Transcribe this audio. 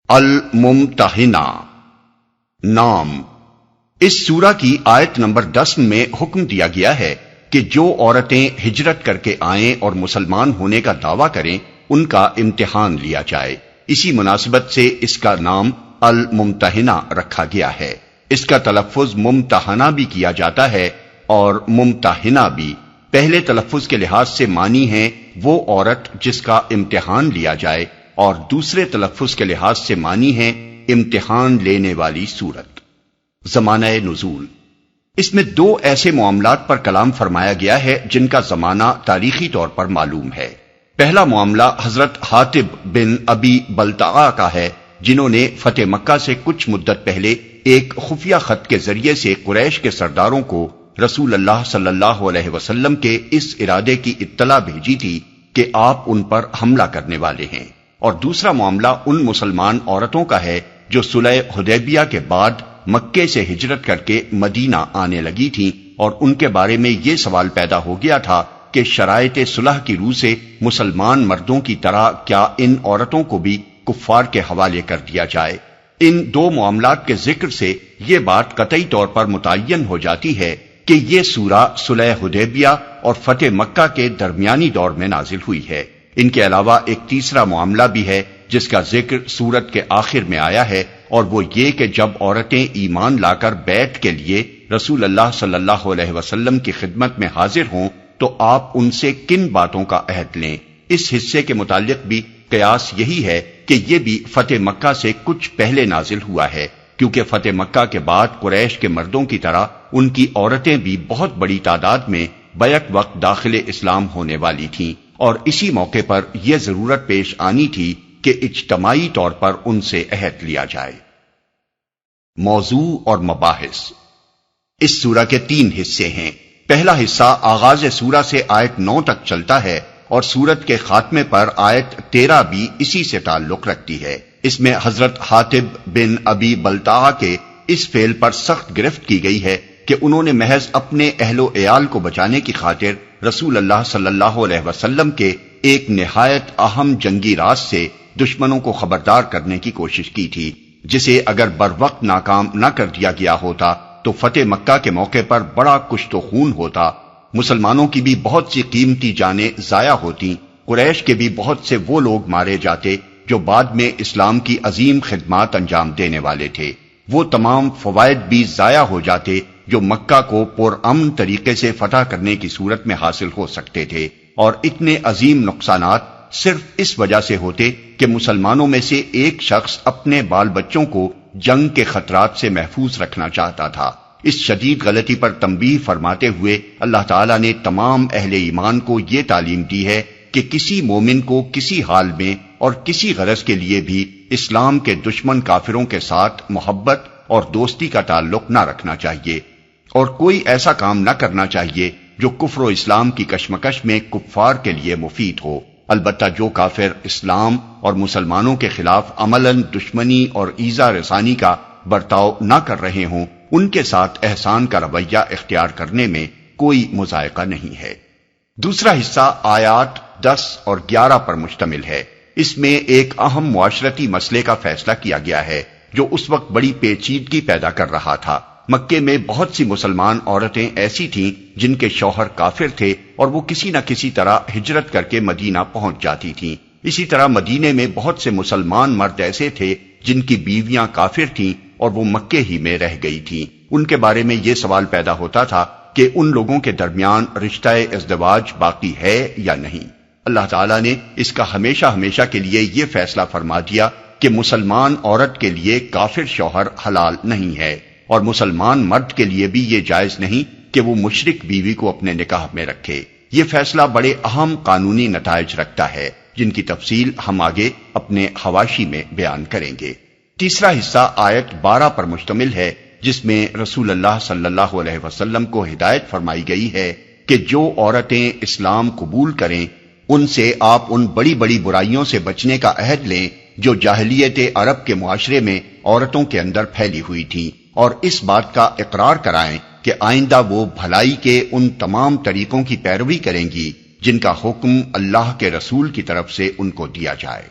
الممتحنہ نام۔ اس سورہ کی آیت نمبر 10 میں حکم دیا گیا ہے کہ جو عورتیں ہجرت کر کے آئیں اور مسلمان ہونے کا دعویٰ کریں ان کا امتحان لیا جائے۔ اسی مناسبت سے اس کا نام الممتحنہ رکھا گیا ہے۔ اس کا تلفظ ممتحنہ بھی کیا جاتا ہے اور ممتحنہ بھی۔ پہلے تلفظ کے لحاظ سے معنی ہے وہ عورت جس کا امتحان لیا جائے، اور دوسرے تلفظ کے لحاظ سے معنی ہے امتحان لینے والی صورت۔ زمانہ نزول، اس میں دو ایسے معاملات پر کلام فرمایا گیا ہے جن کا زمانہ تاریخی طور پر معلوم ہے۔ پہلا معاملہ حضرت حاطب بن ابی بلتعہ کا ہے، جنہوں نے فتح مکہ سے کچھ مدت پہلے ایک خفیہ خط کے ذریعے سے قریش کے سرداروں کو رسول اللہ صلی اللہ علیہ وسلم کے اس ارادے کی اطلاع بھیجی تھی کہ آپ ان پر حملہ کرنے والے ہیں۔ اور دوسرا معاملہ ان مسلمان عورتوں کا ہے جو صلح حدیبیہ کے بعد مکے سے ہجرت کر کے مدینہ آنے لگی تھیں، اور ان کے بارے میں یہ سوال پیدا ہو گیا تھا کہ شرائط صلح کی روح سے مسلمان مردوں کی طرح کیا ان عورتوں کو بھی کفار کے حوالے کر دیا جائے۔ ان دو معاملات کے ذکر سے یہ بات قطعی طور پر متعین ہو جاتی ہے کہ یہ سورہ صلح حدیبیہ اور فتح مکہ کے درمیانی دور میں نازل ہوئی ہے۔ ان کے علاوہ ایک تیسرا معاملہ بھی ہے جس کا ذکر سورت کے آخر میں آیا ہے، اور وہ یہ کہ جب عورتیں ایمان لا کر بیعت کے لیے رسول اللہ صلی اللہ علیہ وسلم کی خدمت میں حاضر ہوں تو آپ ان سے کن باتوں کا عہد لیں۔ اس حصے کے متعلق بھی قیاس یہی ہے کہ یہ بھی فتح مکہ سے کچھ پہلے نازل ہوا ہے، کیونکہ فتح مکہ کے بعد قریش کے مردوں کی طرح ان کی عورتیں بھی بہت بڑی تعداد میں بیک وقت داخل اسلام ہونے والی تھیں، اور اسی موقع پر یہ ضرورت پیش آنی تھی کہ اجتماعی طور پر ان سے عہد لیا جائے۔ موضوع اور مباحث، اس سورہ کے 3 حصے ہیں۔ پہلا حصہ آغاز سورہ سے آیت 9 تک چلتا ہے، اور سورت کے خاتمے پر آیت 13 بھی اسی سے تعلق رکھتی ہے۔ اس میں حضرت حاطب بن ابی بلتعہ کے اس فعل پر سخت گرفت کی گئی ہے کہ انہوں نے محض اپنے اہل و عیال کو بچانے کی خاطر رسول اللہ صلی اللہ علیہ وسلم کے ایک نہایت اہم جنگی راز سے دشمنوں کو خبردار کرنے کی کوشش کی تھی، جسے اگر بروقت ناکام نہ کر دیا گیا ہوتا تو فتح مکہ کے موقع پر بڑا کشت و خون ہوتا، مسلمانوں کی بھی بہت سی قیمتی جانیں ضائع ہوتی، قریش کے بھی بہت سے وہ لوگ مارے جاتے جو بعد میں اسلام کی عظیم خدمات انجام دینے والے تھے، وہ تمام فوائد بھی ضائع ہو جاتے جو مکہ کو پرامن طریقے سے فتح کرنے کی صورت میں حاصل ہو سکتے تھے، اور اتنے عظیم نقصانات صرف اس وجہ سے ہوتے کہ مسلمانوں میں سے ایک شخص اپنے بال بچوں کو جنگ کے خطرات سے محفوظ رکھنا چاہتا تھا۔ اس شدید غلطی پر تنبیہ فرماتے ہوئے اللہ تعالیٰ نے تمام اہل ایمان کو یہ تعلیم دی ہے کہ کسی مومن کو کسی حال میں اور کسی غرض کے لیے بھی اسلام کے دشمن کافروں کے ساتھ محبت اور دوستی کا تعلق نہ رکھنا چاہیے، اور کوئی ایسا کام نہ کرنا چاہیے جو کفر و اسلام کی کشمکش میں کفار کے لیے مفید ہو۔ البتہ جو کافر اسلام اور مسلمانوں کے خلاف عملاً دشمنی اور ایذا رسانی کا برتاؤ نہ کر رہے ہوں، ان کے ساتھ احسان کا رویہ اختیار کرنے میں کوئی مذائقہ نہیں ہے۔ دوسرا حصہ آیات 10 اور 11 پر مشتمل ہے۔ اس میں ایک اہم معاشرتی مسئلے کا فیصلہ کیا گیا ہے جو اس وقت بڑی پیچیدگی پیدا کر رہا تھا۔ مکے میں بہت سی مسلمان عورتیں ایسی تھیں جن کے شوہر کافر تھے، اور وہ کسی نہ کسی طرح ہجرت کر کے مدینہ پہنچ جاتی تھیں۔ اسی طرح مدینے میں بہت سے مسلمان مرد ایسے تھے جن کی بیویاں کافر تھیں اور وہ مکے ہی میں رہ گئی تھیں۔ ان کے بارے میں یہ سوال پیدا ہوتا تھا کہ ان لوگوں کے درمیان رشتہ ازدواج باقی ہے یا نہیں۔ اللہ تعالیٰ نے اس کا ہمیشہ کے لیے یہ فیصلہ فرما دیا کہ مسلمان عورت کے لیے کافر شوہر حلال نہیں ہے، اور مسلمان مرد کے لیے بھی یہ جائز نہیں کہ وہ مشرک بیوی کو اپنے نکاح میں رکھے۔ یہ فیصلہ بڑے اہم قانونی نتائج رکھتا ہے جن کی تفصیل ہم آگے اپنے حواشی میں بیان کریں گے۔ تیسرا حصہ آیت 12 پر مشتمل ہے، جس میں رسول اللہ صلی اللہ علیہ وسلم کو ہدایت فرمائی گئی ہے کہ جو عورتیں اسلام قبول کریں ان سے آپ ان بڑی بڑی برائیوں سے بچنے کا عہد لیں جو جاہلیت عرب کے معاشرے میں عورتوں کے اندر پھیلی ہوئی تھیں، اور اس بات کا اقرار کرائیں کہ آئندہ وہ بھلائی کے ان تمام طریقوں کی پیروی کریں گی جن کا حکم اللہ کے رسول کی طرف سے ان کو دیا جائے۔